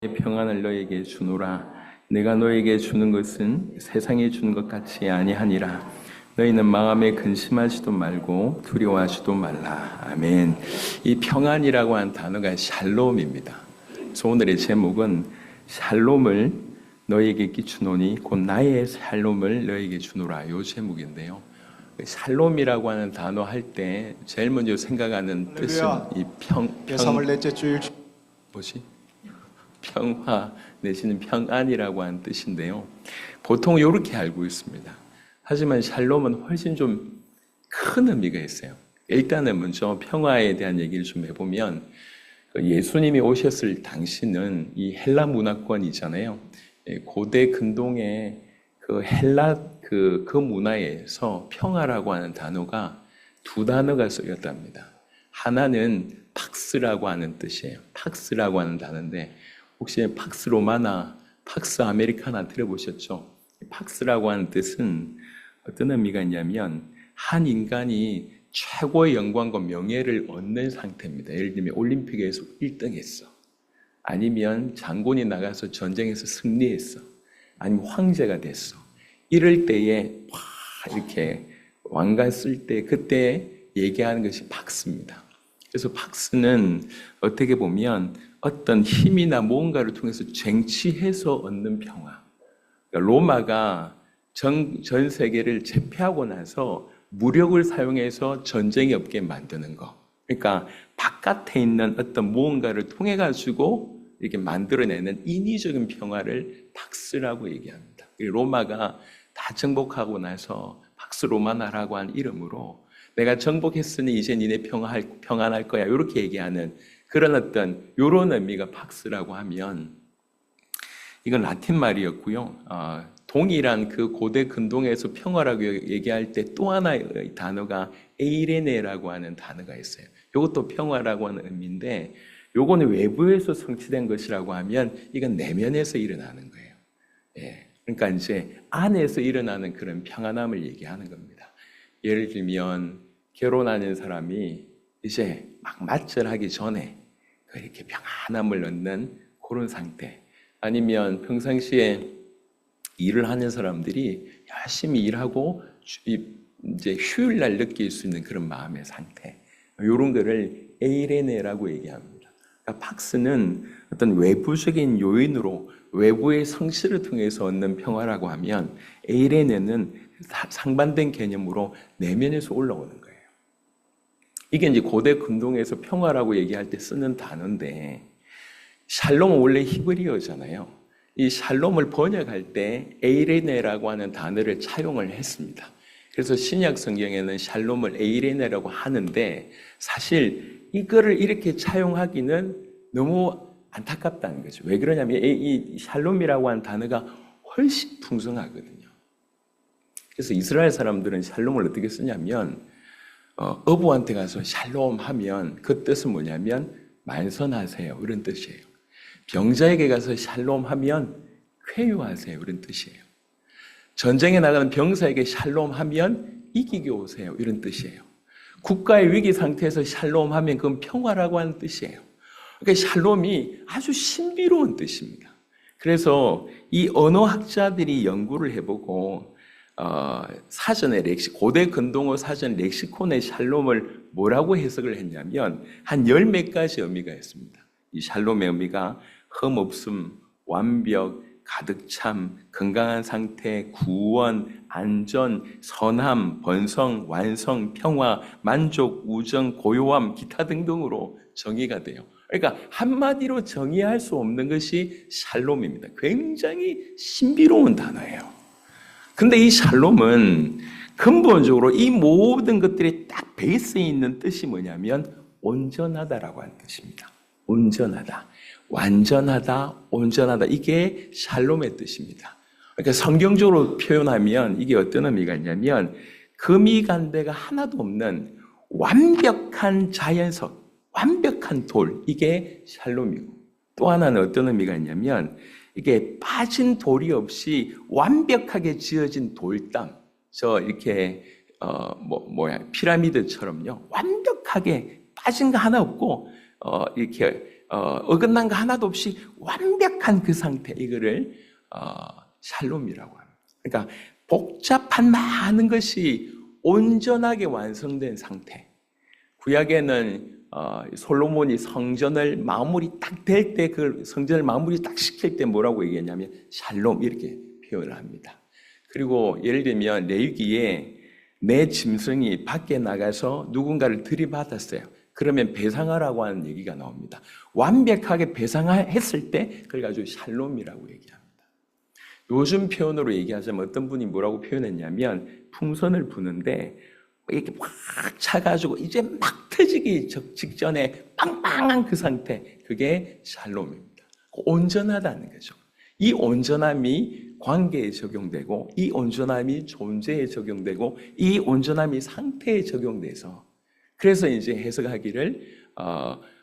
평안을 너에게 주노라. 내가 너에게 주는 것은 세상이 주는 것 같이 아니하니라. 너희는 마음에 근심하지도 말고 두려워하지도 말라. 아멘. 이 평안이라고 하는 단어가 샬롬입니다. 그래서 오늘의 제목은 샬롬을 너에게 끼주노니 곧 나의 샬롬을 너에게 주노라. 이 제목인데요. 샬롬이라고 하는 단어 할 때 제일 먼저 생각하는 뜻은 이 평화 내지는 평안이라고 하는 뜻인데요. 보통 이렇게 알고 있습니다. 하지만 샬롬은 훨씬 좀 큰 의미가 있어요. 일단은 먼저 평화에 대한 얘기를 좀 해보면 예수님이 오셨을 당시는 이 헬라 문화권이잖아요. 고대 근동의 그 헬라 그 문화에서 평화라고 하는 단어가 두 단어가 쓰였답니다. 하나는 팍스라고 하는 뜻이에요. 팍스라고 하는 단어인데 혹시 팍스 로마나 팍스 아메리카나 들어보셨죠? 팍스라고 하는 뜻은 어떤 의미가 있냐면 한 인간이 최고의 영광과 명예를 얻는 상태입니다. 예를 들면 올림픽에서 1등 했어. 아니면 장군이 나가서 전쟁에서 승리했어. 아니면 황제가 됐어. 이럴 때에 이렇게 왕관 쓸 때 그때 얘기하는 것이 팍스입니다. 그래서 팍스는 어떻게 보면 어떤 힘이나 무언가를 통해서 쟁취해서 얻는 평화. 그러니까 로마가 전 세계를 제패하고 나서 무력을 사용해서 전쟁이 없게 만드는 거. 그러니까 바깥에 있는 어떤 무언가를 통해 가지고 이렇게 만들어내는 인위적인 평화를 팍스라고 얘기합니다. 로마가 다 정복하고 나서 팍스 로마나라고 하는 이름으로 내가 정복했으니 이제 니네 평안할 거야. 이렇게 얘기하는 그런 어떤 이런 의미가 팍스라고 하면 이건 라틴 말이었고요. 동일한 그 고대 근동에서 평화라고 얘기할 때 또 하나의 단어가 에이레네라고 하는 단어가 있어요. 이것도 평화라고 하는 의미인데 요거는 외부에서 성취된 것이라고 하면 이건 내면에서 일어나는 거예요. 예. 그러니까 이제 안에서 일어나는 그런 평안함을 얘기하는 겁니다. 예를 들면 결혼하는 사람이 이제 막 맞절하기 전에 이렇게 평안함을 얻는 그런 상태. 아니면 평상시에 일을 하는 사람들이 열심히 일하고 이제 휴일날 느낄 수 있는 그런 마음의 상태. 이런 거를 에이레네라고 얘기합니다. 그러니까 팍스는 어떤 외부적인 요인으로 외부의 성실을 통해서 얻는 평화라고 하면 에이레네는 상반된 개념으로 내면에서 올라오는 거예요. 이게 이제 고대 근동에서 평화라고 얘기할 때 쓰는 단어인데 샬롬은 원래 히브리어잖아요. 이 샬롬을 번역할 때 에이레네라고 하는 단어를 차용을 했습니다. 그래서 신약 성경에는 샬롬을 에이레네라고 하는데 사실 이거를 이렇게 차용하기는 너무 안타깝다는 거죠. 왜 그러냐면 이 샬롬이라고 하는 단어가 훨씬 풍성하거든요. 그래서 이스라엘 사람들은 샬롬을 어떻게 쓰냐면 어부한테 가서 샬롬 하면 그 뜻은 뭐냐면 만선하세요 이런 뜻이에요. 병자에게 가서 샬롬 하면 쾌유하세요 이런 뜻이에요. 전쟁에 나가는 병사에게 샬롬 하면 이기게 오세요 이런 뜻이에요. 국가의 위기 상태에서 샬롬 하면 그건 평화라고 하는 뜻이에요. 그러니까 샬롬이 아주 신비로운 뜻입니다. 그래서 이 언어학자들이 연구를 해보고 사전에 고대 근동어 사전 렉시콘의 샬롬을 뭐라고 해석을 했냐면 한 열 몇 가지 의미가 있습니다. 이 샬롬의 의미가 흠없음, 완벽, 가득참, 건강한 상태, 구원, 안전, 선함, 번성, 완성, 평화, 만족, 우정, 고요함, 기타 등등으로 정의가 돼요. 그러니까 한마디로 정의할 수 없는 것이 샬롬입니다. 굉장히 신비로운 단어예요. 근데 이 샬롬은 근본적으로 이 모든 것들이 딱 베이스에 있는 뜻이 뭐냐면 온전하다라고 하는 뜻입니다. 온전하다, 완전하다, 온전하다. 이게 샬롬의 뜻입니다. 그러니까 성경적으로 표현하면 이게 어떤 의미가 있냐면 금이간대가 하나도 없는 완벽한 자연석, 완벽한 돌, 이게 샬롬이고 또 하나는 어떤 의미가 있냐면 이게 빠진 돌이 없이 완벽하게 지어진 돌담, 이렇게 피라미드처럼요 완벽하게 빠진 거 하나 없고 이렇게 어긋난 거 하나도 없이 완벽한 그 상태, 이거를 샬롬이라고 합니다. 그러니까 복잡한 많은 것이 온전하게 완성된 상태. 구약에는 솔로몬이 성전을 마무리 딱 될 때, 그 성전을 마무리 딱 시킬 때 뭐라고 얘기했냐면 샬롬, 이렇게 표현을 합니다. 그리고 예를 들면 레위기에 내 짐승이 밖에 나가서 누군가를 들이받았어요. 그러면 배상하라고 하는 얘기가 나옵니다. 완벽하게 배상했을 때 그걸 가지고 샬롬이라고 얘기합니다. 요즘 표현으로 얘기하자면 어떤 분이 뭐라고 표현했냐면 풍선을 부는데 이렇게 확 차가지고 이제 막 터지기 직전에 빵빵한 그 상태, 그게 샬롬입니다. 온전하다는 거죠. 이 온전함이 관계에 적용되고, 이 온전함이 존재에 적용되고, 이 온전함이 상태에 적용돼서, 그래서 이제 해석하기를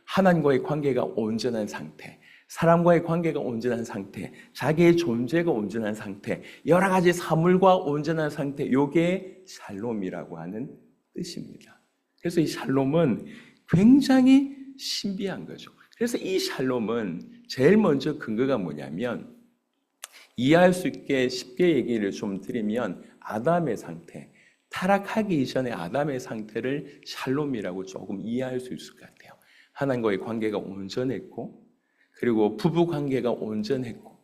하나님과의 관계가 온전한 상태, 사람과의 관계가 온전한 상태, 자기의 존재가 온전한 상태, 여러 가지 사물과 온전한 상태, 요게 샬롬이라고 하는 뜻입니다. 그래서 이 샬롬은 굉장히 신비한 거죠. 그래서 이 샬롬은 제일 먼저 근거가 뭐냐면, 이해할 수 있게 쉽게 얘기를 좀 드리면 아담의 상태, 타락하기 이전의 아담의 상태를 샬롬이라고 조금 이해할 수 있을 것 같아요. 하나님과의 관계가 온전했고, 그리고 부부 관계가 온전했고,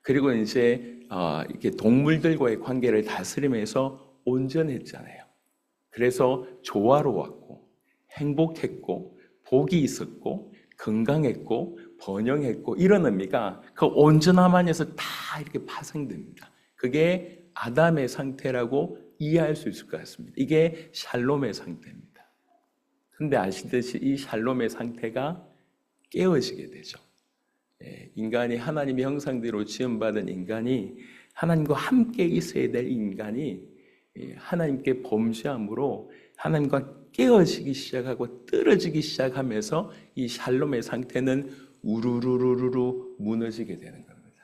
그리고 이제 이렇게 동물들과의 관계를 다스리면서 온전했잖아요. 그래서 조화로웠고, 행복했고, 복이 있었고, 건강했고, 번영했고, 이런 의미가 그 온전함 안에서 다 이렇게 파생됩니다. 그게 아담의 상태라고 이해할 수 있을 것 같습니다. 이게 샬롬의 상태입니다. 그런데 아시듯이 이 샬롬의 상태가 깨어지게 되죠. 인간이 하나님의 형상대로 지음받은 인간이, 하나님과 함께 있어야 될 인간이 하나님께 범죄함으로 하나님과 깨어지기 시작하고 떨어지기 시작하면서 이 샬롬의 상태는 우르르르르 무너지게 되는 겁니다.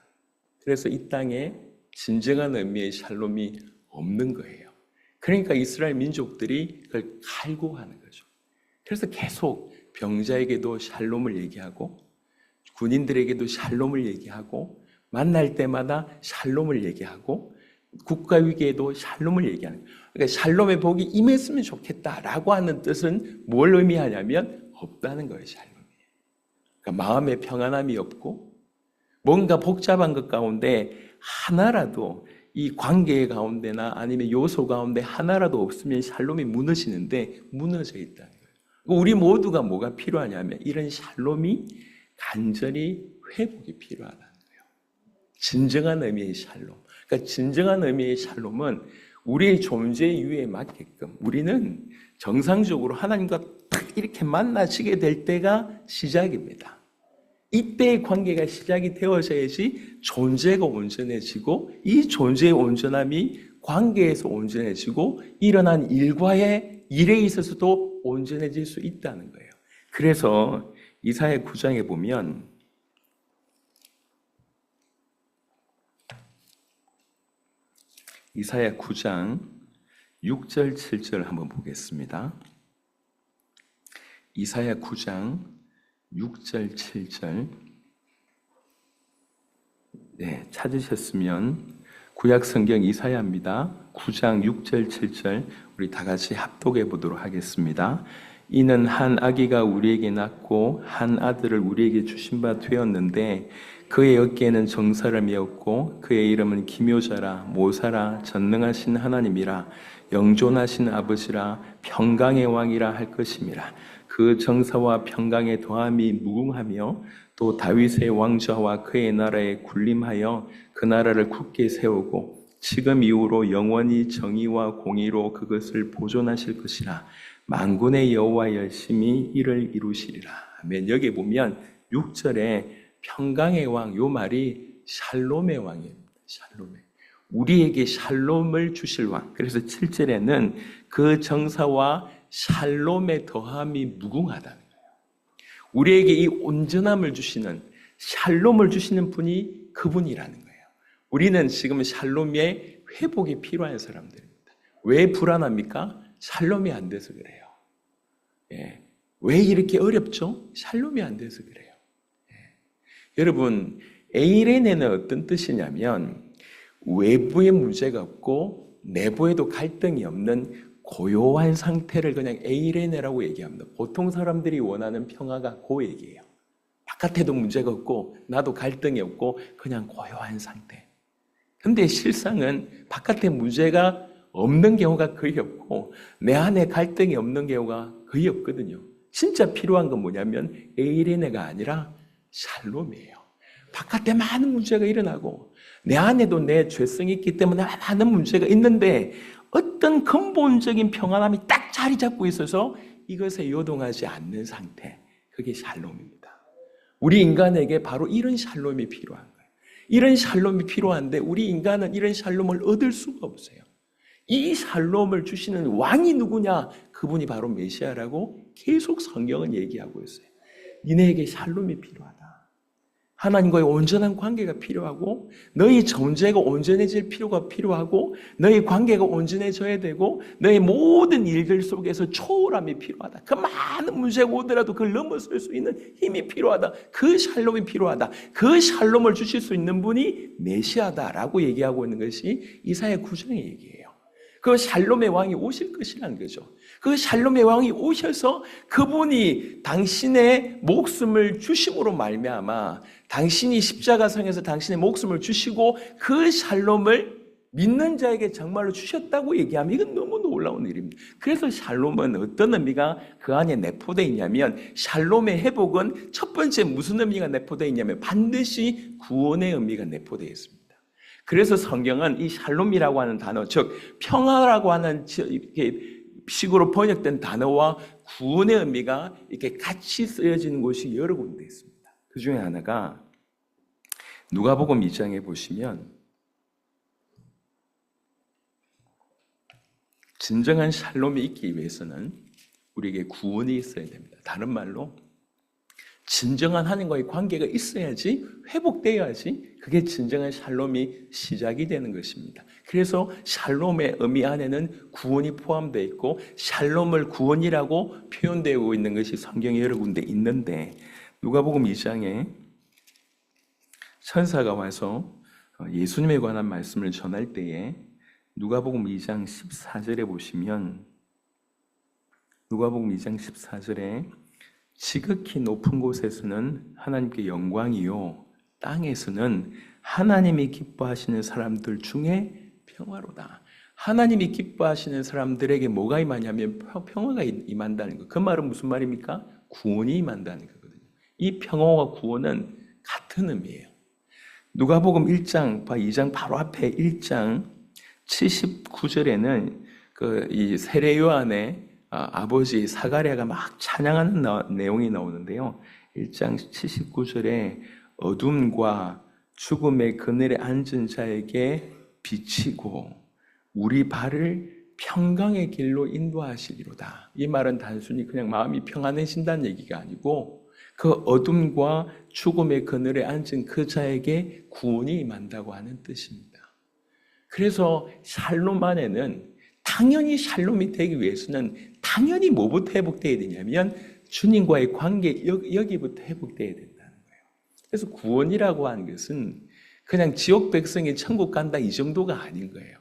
그래서 이 땅에 진정한 의미의 샬롬이 없는 거예요. 그러니까 이스라엘 민족들이 그걸 갈구하는 거죠. 그래서 계속 병자에게도 샬롬을 얘기하고, 군인들에게도 샬롬을 얘기하고, 만날 때마다 샬롬을 얘기하고, 국가 위기에도 샬롬을 얘기하는 거예요. 그러니까 샬롬의 복이 임했으면 좋겠다라고 하는 뜻은 뭘 의미하냐면 없다는 거예요. 샬롬이. 그러니까 마음의 평안함이 없고, 뭔가 복잡한 것 가운데 하나라도, 이 관계 가운데나 아니면 요소 가운데 하나라도 없으면 샬롬이 무너지는데 무너져 있다는 거예요. 우리 모두가 뭐가 필요하냐면 이런 샬롬이 간절히 회복이 필요하다는 거예요. 진정한 의미의 샬롬. 그러니까 진정한 의미의 샬롬은 우리의 존재 이유에 맞게끔 우리는 정상적으로 하나님과 딱 이렇게 만나지게 될 때가 시작입니다. 이때의 관계가 시작이 되어져야지 존재가 온전해지고, 이 존재의 온전함이 관계에서 온전해지고 일어난 일에 있어서도 온전해질 수 있다는 거예요. 그래서 이사야 9장에 보면 이사야 9장 6절 7절 한번 보겠습니다. 이사야 9장 6절 7절. 네, 찾으셨으면 구약 성경 이사야입니다. 9장 6절 7절 우리 다 같이 합독해 보도록 하겠습니다. 이는 한 아기가 우리에게 낳고 한 아들을 우리에게 주신 바 되었는데 그의 어깨에는 정사를 메었고 그의 이름은 기묘자라 모사라 전능하신 하나님이라 영존하신 아버지라 평강의 왕이라 할 것임이라. 그 정사와 평강의 더함이 무궁하며 또 다윗의 왕좌와 그의 나라에 군림하여 그 나라를 굳게 세우고 지금 이후로 영원히 정의와 공의로 그것을 보존하실 것이라. 만군의 여호와 열심히 이를 이루시리라. 아멘. 여기 보면 6절에 평강의 왕, 요 말이 샬롬의 왕입니다. 샬롬의. 우리에게 샬롬을 주실 왕. 그래서 7절에는 그 정사와 샬롬의 더함이 무궁하다는 거예요. 우리에게 이 온전함을 주시는, 샬롬을 주시는 분이 그분이라는 거예요. 우리는 지금 샬롬의 회복이 필요한 사람들입니다. 왜 불안합니까? 샬롬이 안 돼서 그래요. 왜 이렇게 어렵죠? 샬롬이 안 돼서 그래요. 여러분, 에이레네는 어떤 뜻이냐면 외부에 문제가 없고 내부에도 갈등이 없는 고요한 상태를 그냥 에이레네라고 얘기합니다. 보통 사람들이 원하는 평화가 그 얘기예요. 바깥에도 문제가 없고 나도 갈등이 없고 그냥 고요한 상태. 근데 실상은 바깥에 문제가 없는 경우가 거의 없고 내 안에 갈등이 없는 경우가 거의 없거든요. 진짜 필요한 건 뭐냐면 에이레네가 아니라 샬롬이에요. 바깥에 많은 문제가 일어나고 내 안에도 내 죄성이 있기 때문에 많은 문제가 있는데 어떤 근본적인 평안함이 딱 자리 잡고 있어서 이것에 요동하지 않는 상태, 그게 샬롬입니다. 우리 인간에게 바로 이런 샬롬이 필요한 거예요. 이런 샬롬이 필요한데 우리 인간은 이런 샬롬을 얻을 수가 없어요. 이 샬롬을 주시는 왕이 누구냐? 그분이 바로 메시아라고 계속 성경은 얘기하고 있어요. 니네에게 샬롬이 필요하다. 하나님과의 온전한 관계가 필요하고 너희 존재가 온전해질 필요가 필요하고 너희 관계가 온전해져야 되고 너희 모든 일들 속에서 초월함이 필요하다. 그 많은 문제가 오더라도 그걸 넘어설 수 있는 힘이 필요하다. 그 샬롬이 필요하다. 그 샬롬을 주실 수 있는 분이 메시아다라고 얘기하고 있는 것이 이사야 9장의 얘기예요. 그 샬롬의 왕이 오실 것이라는 거죠. 그 샬롬의 왕이 오셔서 그분이 당신의 목숨을 주심으로 말미암아 당신이 십자가상에서 당신의 목숨을 주시고 그 샬롬을 믿는 자에게 정말로 주셨다고 얘기하면 이건 너무 놀라운 일입니다. 그래서 샬롬은 어떤 의미가 그 안에 내포되어 있냐면 샬롬의 회복은 첫 번째 무슨 의미가 내포되어 있냐면 반드시 구원의 의미가 내포되어 있습니다. 그래서 성경은 이 샬롬이라고 하는 단어, 즉 평화라고 하는 식으로 번역된 단어와 구원의 의미가 이렇게 같이 쓰여지는 곳이 여러 군데 있습니다. 그 중에 하나가 누가복음 2장에 보시면 진정한 샬롬이 있기 위해서는 우리에게 구원이 있어야 됩니다. 다른 말로 진정한 하나님과의 관계가 있어야지, 회복되어야지 그게 진정한 샬롬이 시작이 되는 것입니다. 그래서 샬롬의 의미 안에는 구원이 포함되어 있고 샬롬을 구원이라고 표현되고 있는 것이 성경에 여러 군데 있는데 누가복음 2장에 천사가 와서 예수님에 관한 말씀을 전할 때에 누가복음 2장 14절에 보시면 누가복음 2장 14절에 지극히 높은 곳에서는 하나님께 영광이요 땅에서는 하나님이 기뻐하시는 사람들 중에 평화로다. 하나님이 기뻐하시는 사람들에게 뭐가 임하냐면 평화가 임한다는 거. 그 말은 무슨 말입니까? 구원이 임한다는 거거든요. 이 평화와 구원은 같은 의미예요. 누가복음 1장, 2장 바로 앞에 1장 79절에는 이 세례 요한의 아버지 사가랴가 막 찬양하는 내용이 나오는데요. 1장 79절에 어둠과 죽음의 그늘에 앉은 자에게 비치고 우리 발을 평강의 길로 인도하시리로다. 이 말은 단순히 그냥 마음이 평안해진다는 얘기가 아니고 그 어둠과 죽음의 그늘에 앉은 그 자에게 구원이 임한다고 하는 뜻입니다. 그래서 샬롬 안에는 당연히 샬롬이 되기 위해서는 당연히 뭐부터 회복되어야 되냐면 주님과의 관계 여기부터 회복되어야 된다는 거예요. 그래서 구원이라고 하는 것은 그냥 지옥 백성이 천국 간다 이 정도가 아닌 거예요.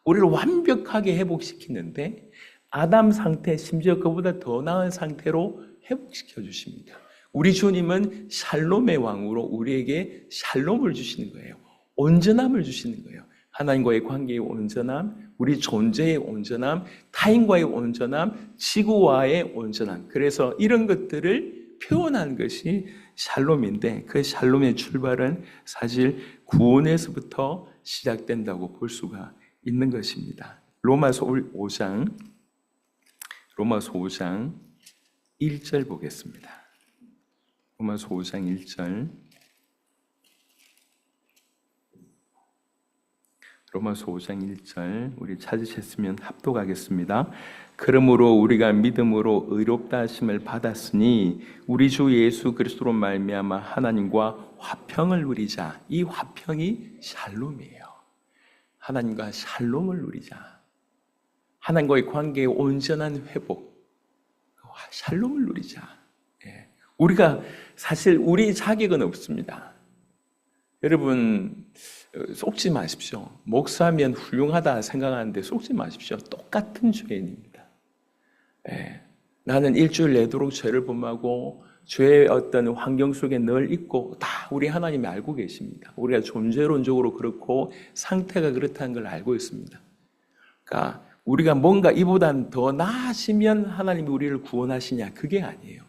우리를 완벽하게 회복시키는데 아담 상태 심지어 그보다 더 나은 상태로 회복시켜 주십니다. 우리 주님은 샬롬의 왕으로 우리에게 샬롬을 주시는 거예요. 온전함을 주시는 거예요. 하나님과의 관계의 온전함, 우리 존재의 온전함, 타인과의 온전함, 지구와의 온전함. 그래서 이런 것들을 표현한 것이 샬롬인데 그 샬롬의 출발은 사실 구원에서부터 시작된다고 볼 수가 있는 것입니다. 로마서 5장 1절 보겠습니다. 로마서 5장 1절 로마서 5장 1절 우리 찾으셨으면 합독하겠습니다. 그러므로 우리가 믿음으로 의롭다 하심을 받았으니 우리 주 예수 그리스도로 말미암아 하나님과 화평을 누리자. 이 화평이 샬롬이에요. 하나님과 샬롬을 누리자. 하나님과의 관계의 온전한 회복, 샬롬을 누리자. 우리가 사실 우리 자격은 없습니다. 여러분 속지 마십시오. 목사면 훌륭하다 생각하는데 속지 마십시오. 똑같은 죄인입니다. 예. 나는 일주일 내도록 죄를 범하고 죄의 어떤 환경 속에 늘 있고 다 우리 하나님이 알고 계십니다. 우리가 존재론적으로 그렇고 상태가 그렇다는 걸 알고 있습니다. 그러니까 우리가 뭔가 이보단 더 나아지면 하나님이 우리를 구원하시냐? 그게 아니에요.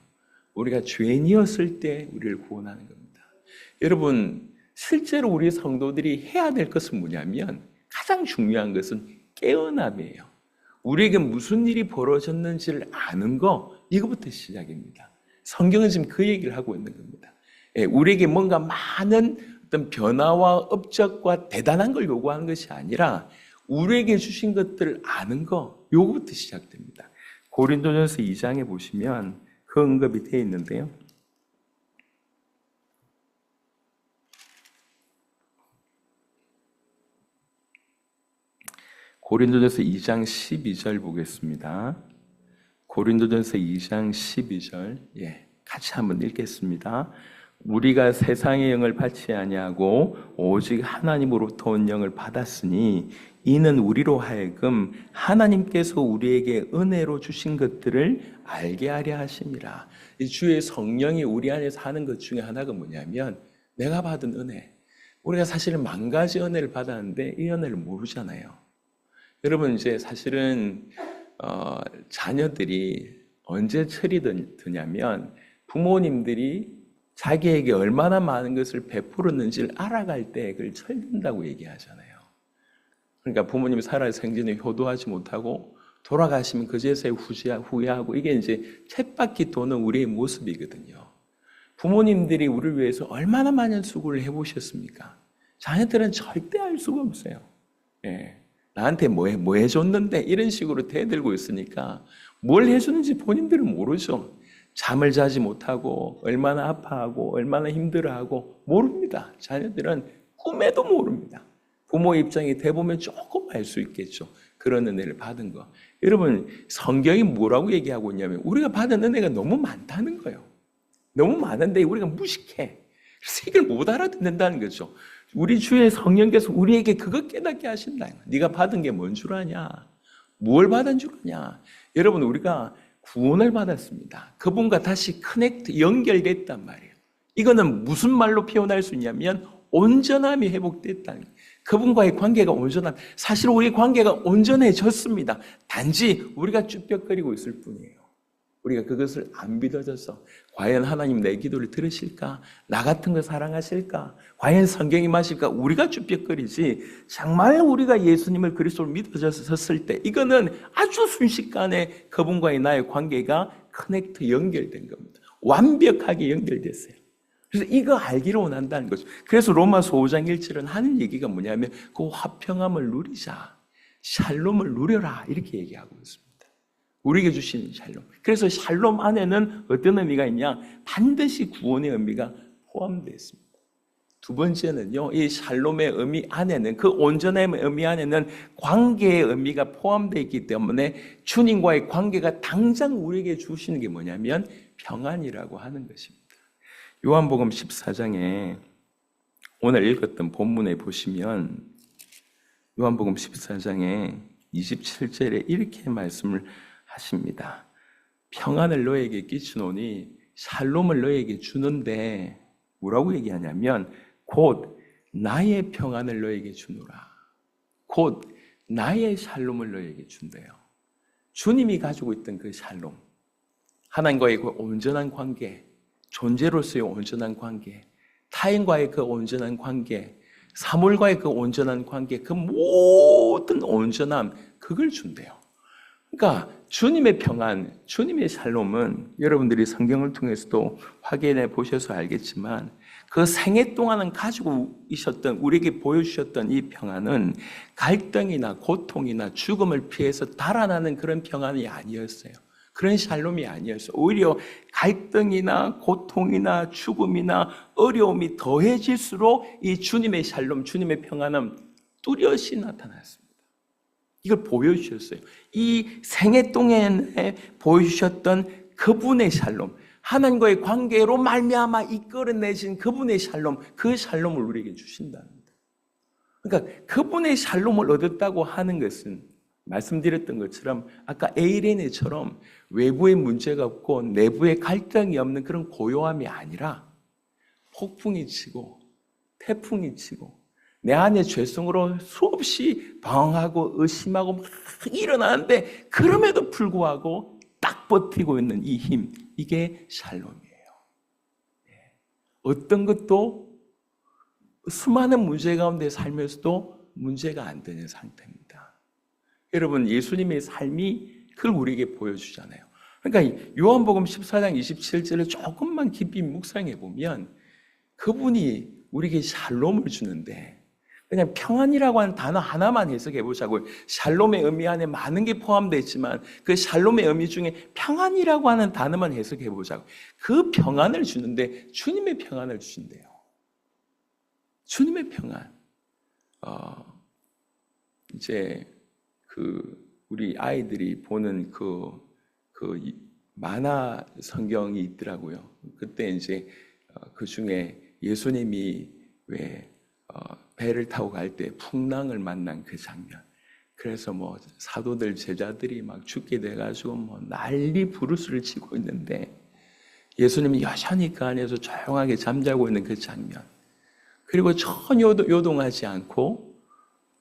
우리가 죄인이었을 때 우리를 구원하는 겁니다. 여러분 실제로 우리 성도들이 해야 될 것은 뭐냐면 가장 중요한 것은 깨어남이에요. 우리에게 무슨 일이 벌어졌는지를 아는 거, 이거부터 시작입니다. 성경은 지금 그 얘기를 하고 있는 겁니다. 우리에게 뭔가 많은 어떤 변화와 업적과 대단한 걸 요구하는 것이 아니라 우리에게 주신 것들을 아는 거, 요거부터 시작됩니다. 고린도전서 2장에 보시면 그 언급이 되어 있는데요. 고린도전서 2장 12절 보겠습니다. 고린도전서 2장 12절, 같이 한번 읽겠습니다. 우리가 세상의 영을 받지 아니하고 오직 하나님으로부터 온 영을 받았으니 이는 우리로 하여금 하나님께서 우리에게 은혜로 주신 것들을 알게 하려 하심이라. 이 주의 성령이 우리 안에서 하는 것 중에 하나가 뭐냐면 내가 받은 은혜. 우리가 사실은 만 가지 은혜를 받았는데 이 은혜를 모르잖아요. 여러분 이제 사실은 자녀들이 언제 철이 드냐면 부모님들이 자기에게 얼마나 많은 것을 베풀었는지를 알아갈 때 그걸 철든다고 얘기하잖아요. 그러니까 부모님이 살아 생전에 효도하지 못하고 돌아가시면 그제서야 후회하고 이게 이제 쳇바퀴 도는 우리의 모습이거든요. 부모님들이 우리를 위해서 얼마나 많은 수고를 해보셨습니까? 자녀들은 절대 알 수가 없어요. 나한테 뭐 해줬는데 이런 식으로 대들고 있으니까 뭘 해줬는지 본인들은 모르죠. 잠을 자지 못하고 얼마나 아파하고 얼마나 힘들어하고 모릅니다. 자녀들은 꿈에도 모릅니다. 부모 입장이 돼보면 조금 알 수 있겠죠. 그런 은혜를 받은 거. 여러분 성경이 뭐라고 얘기하고 있냐면 우리가 받은 은혜가 너무 많다는 거예요. 너무 많은데 우리가 무식해. 그래서 이걸 못 알아듣는다는 거죠. 우리 주의 성령께서 우리에게 그것 깨닫게 하신다. 네가 받은 게 뭔 줄 아냐? 뭘 받은 줄 아냐? 여러분 우리가 구원을 받았습니다. 그분과 다시 연결됐단 말이에요. 이거는 무슨 말로 표현할 수 있냐면 온전함이 회복됐다는 거예요. 그분과의 관계가 온전함. 사실 우리의 관계가 온전해졌습니다. 단지 우리가 쭈뼛거리고 있을 뿐이에요. 우리가 그것을 안 믿어져서 과연 하나님 내 기도를 들으실까? 나 같은 걸 사랑하실까? 과연 성경이 맞을까? 우리가 쭈뼛거리지 정말 우리가 예수님을 그리스도를 믿어졌을 때 이거는 아주 순식간에 그분과의 나의 관계가 연결된 겁니다. 완벽하게 연결됐어요. 그래서 이거 알기를 원한다는 거죠. 그래서 로마서 5장 1절은 하는 얘기가 뭐냐면 그 화평함을 누리자. 샬롬을 누려라. 이렇게 얘기하고 있습니다. 우리에게 주신 샬롬. 그래서 샬롬 안에는 어떤 의미가 있냐? 반드시 구원의 의미가 포함되어 있습니다. 두 번째는요, 이 샬롬의 의미 안에는, 그 온전함의 의미 안에는 관계의 의미가 포함되어 있기 때문에 주님과의 관계가 당장 우리에게 주시는 게 뭐냐면 평안이라고 하는 것입니다. 요한복음 14장에 오늘 읽었던 본문에 보시면 요한복음 14장에 27절에 이렇게 말씀을 하십니다. 평안을 너에게 끼치노니 샬롬을 너에게 주는데 뭐라고 얘기하냐면 곧 나의 평안을 너에게 주노라. 곧 나의 샬롬을 너에게 준대요. 주님이 가지고 있던 그 샬롬, 하나님과의 그 온전한 관계, 존재로서의 온전한 관계, 타인과의 그 온전한 관계, 사물과의 그 온전한 관계, 그 모든 온전함, 그걸 준대요. 그러니까 주님의 평안, 주님의 샬롬은 여러분들이 성경을 통해서도 확인해 보셔서 알겠지만 그 생애 동안은 가지고 있었던, 우리에게 보여주셨던 이 평안은 갈등이나 고통이나 죽음을 피해서 달아나는 그런 평안이 아니었어요. 그런 샬롬이 아니었어요. 오히려 갈등이나 고통이나 죽음이나 어려움이 더해질수록 이 주님의 샬롬, 주님의 평안은 뚜렷이 나타났습니다. 이걸 보여주셨어요. 이 생애 동안에 보여주셨던 그분의 샬롬, 하나님과의 관계로 말미암아 이끌어내신 그분의 샬롬, 그 샬롬을 우리에게 주신다는 거예요. 그러니까 그분의 샬롬을 얻었다고 하는 것은 말씀드렸던 것처럼 아까 에이레네처럼 외부에 문제가 없고 내부에 갈등이 없는 그런 고요함이 아니라 폭풍이 치고 태풍이 치고 내 안에 죄성으로 수없이 방황하고 의심하고 막 일어나는데 그럼에도 불구하고 딱 버티고 있는 이 힘, 이게 샬롬이에요. 어떤 것도 수많은 문제 가운데 살면서도 문제가 안 되는 상태입니다. 여러분, 예수님의 삶이 그걸 우리에게 보여주잖아요. 그러니까 요한복음 14장 27절을 조금만 깊이 묵상해 보면 그분이 우리에게 샬롬을 주는데 그냥 평안이라고 하는 단어 하나만 해석해 보자고요. 샬롬의 의미 안에 많은 게 포함되어 있지만 그 샬롬의 의미 중에 평안이라고 하는 단어만 해석해 보자고요. 그 평안을 주는데 주님의 평안을 주신대요. 주님의 평안. 이제 우리 아이들이 보는 만화 성경이 있더라고요. 그때 이제 그 중에 예수님이 왜 배를 타고 갈 때 풍랑을 만난 그 장면. 그래서 뭐 사도들 제자들이 막 죽게 돼가지고 뭐 난리 부르스를 치고 있는데 예수님이 여전히 그 안에서 조용하게 잠자고 있는 그 장면. 그리고 전혀 요동하지 않고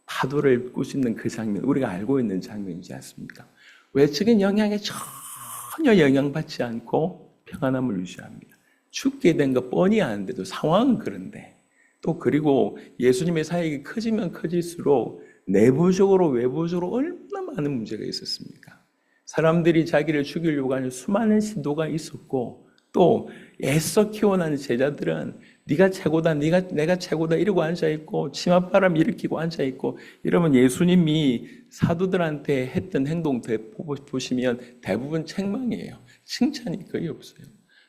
파도를 꾸짖는 그 장면, 우리가 알고 있는 장면이지 않습니까? 외적인 영향에 전혀 영향받지 않고 평안함을 유지합니다. 죽게 된 거 뻔히 아는데도 상황은 그런데 또 그리고 예수님의 사역이 커지면 커질수록 내부적으로 외부적으로 얼마나 많은 문제가 있었습니까? 사람들이 자기를 죽이려고 하는 수많은 시도가 있었고 또 애써 키워나는 제자들은 네가 최고다, 내가 최고다 이러고 앉아있고 치맛바람 일으키고 앉아있고 이러면 예수님이 사도들한테 했던 행동 보시면 대부분 책망이에요. 칭찬이 거의 없어요.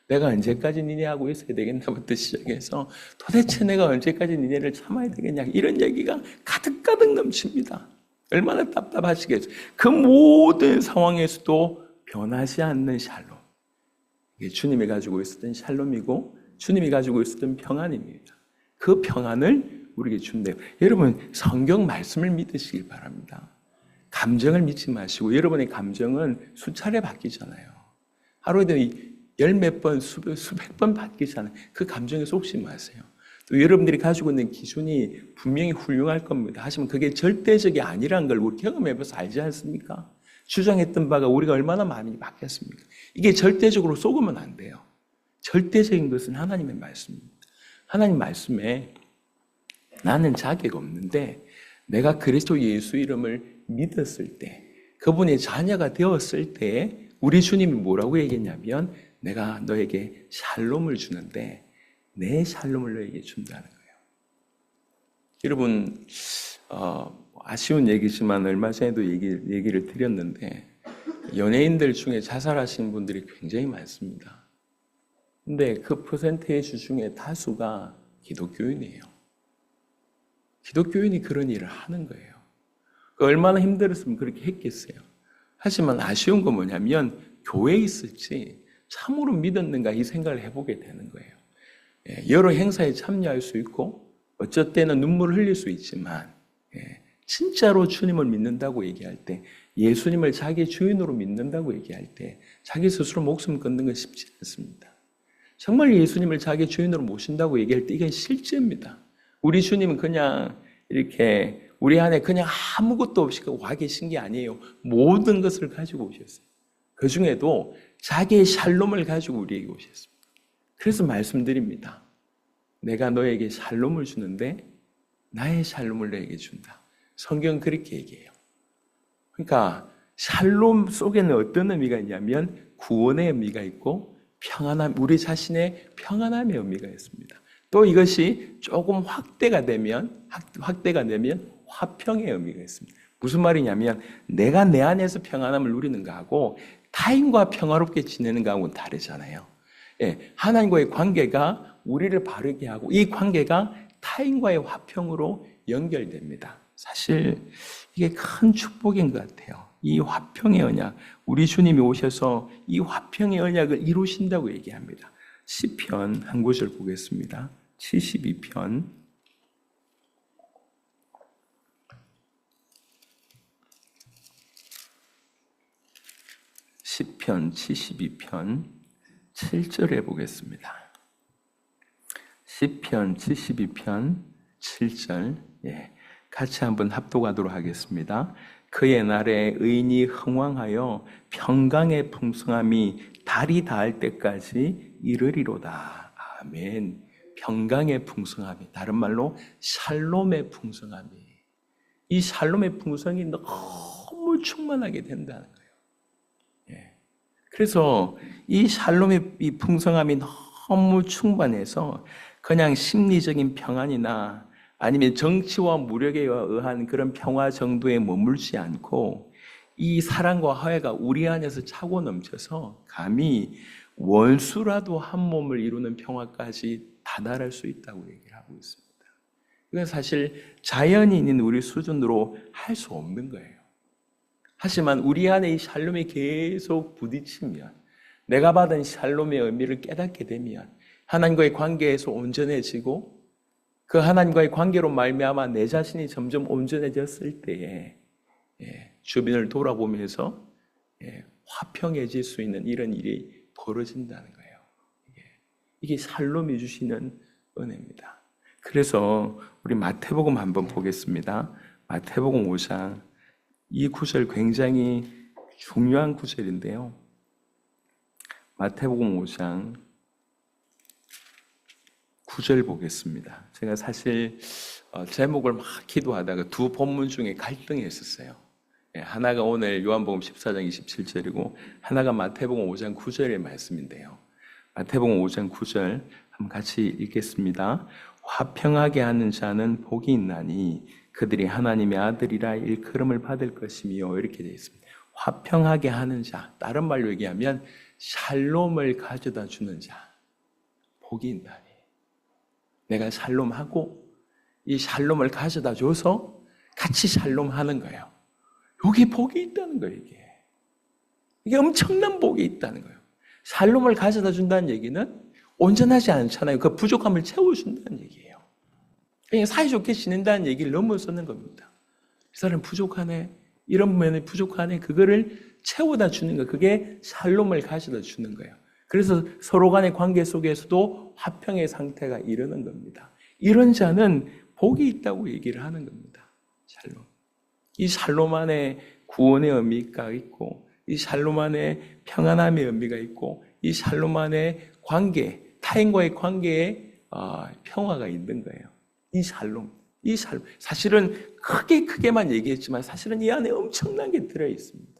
내가 언제까지 니네하고 있어야 되겠나부터 시작해서 도대체 내가 언제까지 니네를 참아야 되겠냐 이런 얘기가 가득가득 넘칩니다. 얼마나 답답하시겠어요. 그 모든 상황에서도 변하지 않는 샬롬. 이게 주님이 가지고 있었던 샬롬이고 주님이 가지고 있었던 평안입니다. 그 평안을 우리에게 준대요. 여러분, 성경 말씀을 믿으시길 바랍니다. 감정을 믿지 마시고 여러분의 감정은 수차례 바뀌잖아요. 하루에도 열몇 번, 수백 번 바뀌잖아요. 그 감정에 속지 마세요. 또 여러분들이 가지고 있는 기준이 분명히 훌륭할 겁니다. 하지만 그게 절대적이 아니라는 걸 우리 경험해봐서 알지 않습니까? 주장했던 바가 우리가 얼마나 많이 바뀌었습니까? 이게 절대적으로 속으면 안 돼요. 절대적인 것은 하나님의 말씀입니다. 하나님 말씀에 나는 자격 없는데 내가 그리스도 예수 이름을 믿었을 때 그분의 자녀가 되었을 때 우리 주님이 뭐라고 얘기했냐면 내가 너에게 샬롬을 주는데 내 샬롬을 너에게 준다는 거예요. 여러분 아쉬운 얘기지만 얼마 전에도 얘기를 드렸는데 연예인들 중에 자살하신 분들이 굉장히 많습니다. 근데 그 퍼센테이지 중에 다수가 기독교인이에요. 기독교인이 그런 일을 하는 거예요. 얼마나 힘들었으면 그렇게 했겠어요. 하지만 아쉬운 건 뭐냐면 교회에 있을지 참으로 믿었는가 이 생각을 해보게 되는 거예요. 여러 행사에 참여할 수 있고 어쩔 때는 눈물을 흘릴 수 있지만 진짜로 주님을 믿는다고 얘기할 때 예수님을 자기 주인으로 믿는다고 얘기할 때 자기 스스로 목숨 끊는 건 쉽지 않습니다. 정말 예수님을 자기 주인으로 모신다고 얘기할 때 이게 실제입니다. 우리 주님은 그냥 이렇게 우리 안에 그냥 아무것도 없이 와 계신 게 아니에요. 모든 것을 가지고 오셨어요. 그 중에도 자기의 샬롬을 가지고 우리에게 오셨습니다. 그래서 말씀드립니다. 내가 너에게 샬롬을 주는데 나의 샬롬을 너에게 준다. 성경은 그렇게 얘기해요. 그러니까 샬롬 속에는 어떤 의미가 있냐면 구원의 의미가 있고 평안함, 우리 자신의 평안함의 의미가 있습니다. 또 이것이 조금 확대가 되면 화평의 의미가 있습니다. 무슨 말이냐면 내가 내 안에서 평안함을 누리는 거하고 타인과 평화롭게 지내는 거하고는 다르잖아요. 하나님과의 관계가 우리를 바르게 하고 이 관계가 타인과의 화평으로 연결됩니다. 사실 이게 큰 축복인 것 같아요. 이 화평의 언약, 우리 주님이 오셔서 이 화평의 언약을 이루신다고 얘기합니다. 시편 한 구절 보겠습니다. 72편 시편 72편 7절에 보겠습니다. 시편 72편 7절, 같이 한번 합독하도록 하겠습니다. 그의 날에 의인이 흥왕하여 평강의 풍성함이 달이 닿을 때까지 이르리로다. 아멘. 평강의 풍성함이, 다른 말로 샬롬의 풍성함이, 이 샬롬의 풍성이 너무 충만하게 된다는 거예요. 그래서 이 샬롬의 이 풍성함이 너무 충만해서 그냥 심리적인 평안이나 아니면 정치와 무력에 의한 그런 평화 정도에 머물지 않고 이 사랑과 화해가 우리 안에서 차고 넘쳐서 감히 원수라도 한 몸을 이루는 평화까지 다다를 수 있다고 얘기를 하고 있습니다. 이건 사실 자연인인 우리 수준으로 할 수 없는 거예요. 하지만 우리 안에 이 샬롬이 계속 부딪히면, 내가 받은 샬롬의 의미를 깨닫게 되면 하나님과의 관계에서 온전해지고 그 하나님과의 관계로 말미암아 내 자신이 점점 온전해졌을 때에 주변을 돌아보면서 화평해질 수 있는 이런 일이 벌어진다는 거예요. 이게 샬롬이 주시는 은혜입니다. 그래서 우리 마태복음 한번 보겠습니다. 마태복음 5장, 이 구절 굉장히 중요한 구절인데요. 마태복음 5장 9절 보겠습니다. 제가 사실 제목을 막 기도하다가 두 본문 중에 갈등했었어요. 하나가 오늘 요한복음 14장 27절이고 하나가 마태복음 5장 9절의 말씀인데요. 마태복음 5장 9절 한번 같이 읽겠습니다. 화평하게 하는 자는 복이 있나니 그들이 하나님의 아들이라 일컬음을 받을 것이며, 이렇게 되어 있습니다. 화평하게 하는 자, 다른 말로 얘기하면 샬롬을 가져다 주는 자, 복이 있나니. 내가 샬롬하고 이 샬롬을 가져다 줘서 같이 샬롬하는 거예요. 여기 복이 있다는 거예요. 이게 엄청난 복이 있다는 거예요. 샬롬을 가져다 준다는 얘기는 온전하지 않잖아요. 그 부족함을 채워준다는 얘기예요. 그냥 사이좋게 지낸다는 얘기를 넘어서는 겁니다. 이 사람 부족하네, 이런 면에 부족하네, 그거를 채워다 주는 거예요. 그게 샬롬을 가져다 주는 거예요. 그래서 서로 간의 관계 속에서도 화평의 상태가 이르는 겁니다. 이런 자는 복이 있다고 얘기를 하는 겁니다. 샬롬. 이 샬롬 안에 구원의 의미가 있고, 이 샬롬 안에 평안함의 의미가 있고, 이 샬롬 안에 관계, 타인과의 관계에 평화가 있는 거예요. 이 샬롬. 사실은 크게만 얘기했지만 사실은 이 안에 엄청난 게 들어있습니다.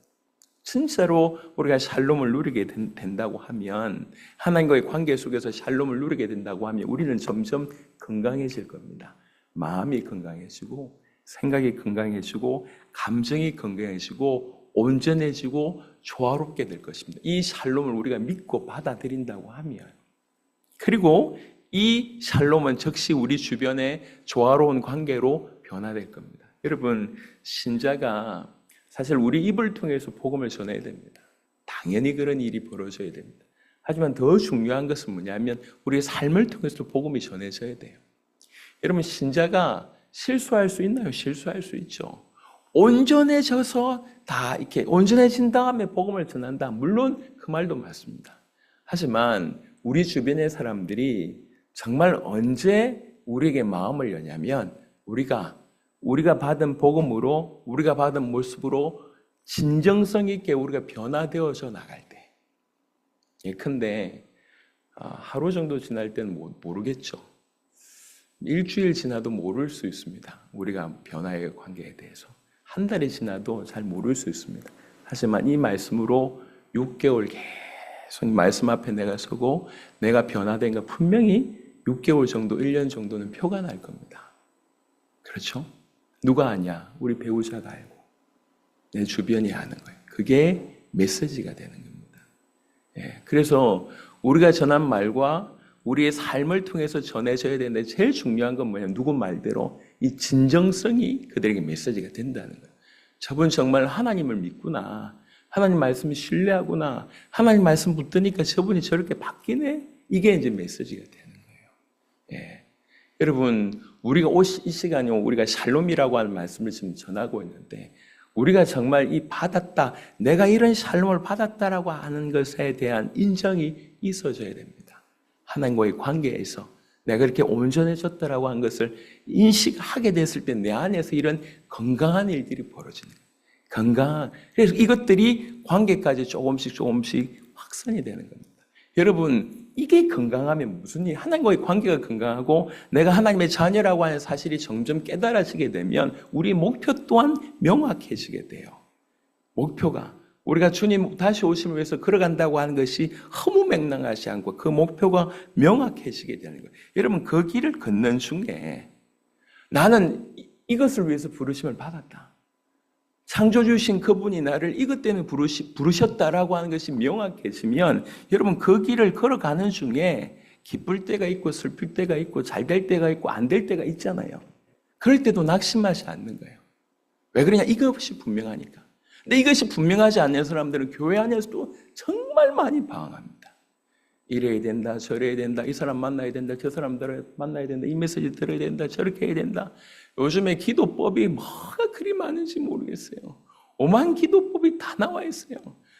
진짜로 우리가 샬롬을 누리게 된다고 하면, 하나님과의 관계 속에서 샬롬을 누리게 된다고 하면 우리는 점점 건강해질 겁니다. 마음이 건강해지고, 생각이 건강해지고, 감정이 건강해지고, 온전해지고, 조화롭게 될 것입니다. 이 샬롬을 우리가 믿고 받아들인다고 하면. 그리고 이 샬롬은 즉시 우리 주변의 조화로운 관계로 변화될 겁니다. 여러분, 신자가 사실 우리 입을 통해서 복음을 전해야 됩니다. 당연히 그런 일이 벌어져야 됩니다. 하지만 더 중요한 것은 뭐냐면 우리의 삶을 통해서 복음이 전해져야 돼요. 여러분, 신자가 실수할 수 있나요? 실수할 수 있죠. 온전해져서 다 이렇게 온전해진 다음에 복음을 전한다. 물론 그 말도 맞습니다. 하지만 우리 주변의 사람들이 정말 언제 우리에게 마음을 여냐면 우리가 받은 복음으로, 우리가 받은 모습으로 진정성 있게 우리가 변화되어져 나갈 때. 예컨대 하루 정도 지날 때는 모르겠죠. 일주일 지나도 모를 수 있습니다. 우리가 변화의 관계에 대해서. 한 달이 지나도 잘 모를 수 있습니다. 하지만 이 말씀으로 6개월 계속 말씀 앞에 내가 서고 내가 변화된 거 분명히 6개월 정도, 1년 정도는 표가 날 겁니다. 그렇죠? 누가 아냐? 우리 배우자가 알고 내 주변이 아는 거예요. 그게 메시지가 되는 겁니다. 그래서 우리가 전한 말과 우리의 삶을 통해서 전해져야 되는데 제일 중요한 건 뭐냐면 누구 말대로 이 진정성이 그들에게 메시지가 된다는 거예요. 저분 정말 하나님을 믿구나. 하나님 말씀을 신뢰하구나. 하나님 말씀 붙드니까 저분이 저렇게 바뀌네. 이게 이제 메시지가 되는 거예요. 예. 여러분, 우리가 이 시간에 우리가 샬롬이라고 하는 말씀을 지금 전하고 있는데, 우리가 정말 이 받았다, 내가 이런 샬롬을 받았다라고 하는 것에 대한 인정이 있어져야 됩니다. 하나님과의 관계에서 내가 이렇게 온전해졌다라고 하는 것을 인식하게 됐을 때 내 안에서 이런 건강한 일들이 벌어지는 거예요. 건강한. 그래서 이것들이 관계까지 조금씩 확산이 되는 겁니다. 여러분, 이게 건강하면 무슨 일? 하나님과의 관계가 건강하고 내가 하나님의 자녀라고 하는 사실이 점점 깨달아지게 되면 우리 목표 또한 명확해지게 돼요. 목표가 우리가 주님 다시 오심을 위해서 걸어간다고 하는 것이 허무맹랑하지 않고 그 목표가 명확해지게 되는 거예요. 여러분, 그 길을 걷는 중에 나는 이것을 위해서 부르심을 받았다. 창조주신 그분이 나를 이것 때문에 부르셨다라고 하는 것이 명확해지면 여러분, 그 길을 걸어가는 중에 기쁠 때가 있고 슬플 때가 있고 잘 될 때가 있고 안 될 때가 있잖아요. 그럴 때도 낙심하지 않는 거예요. 왜 그러냐? 이것이 분명하니까. 근데 이것이 분명하지 않는 사람들은 교회 안에서도 정말 많이 방황합니다. 이래야 된다, 저래야 된다, 이 사람 만나야 된다, 저 사람들을 만나야 된다, 이 메시지 들어야 된다, 저렇게 해야 된다. 요즘에 기도법이 뭐가 그리 많은지 모르겠어요. 오만 기도법이 다 나와 있어요.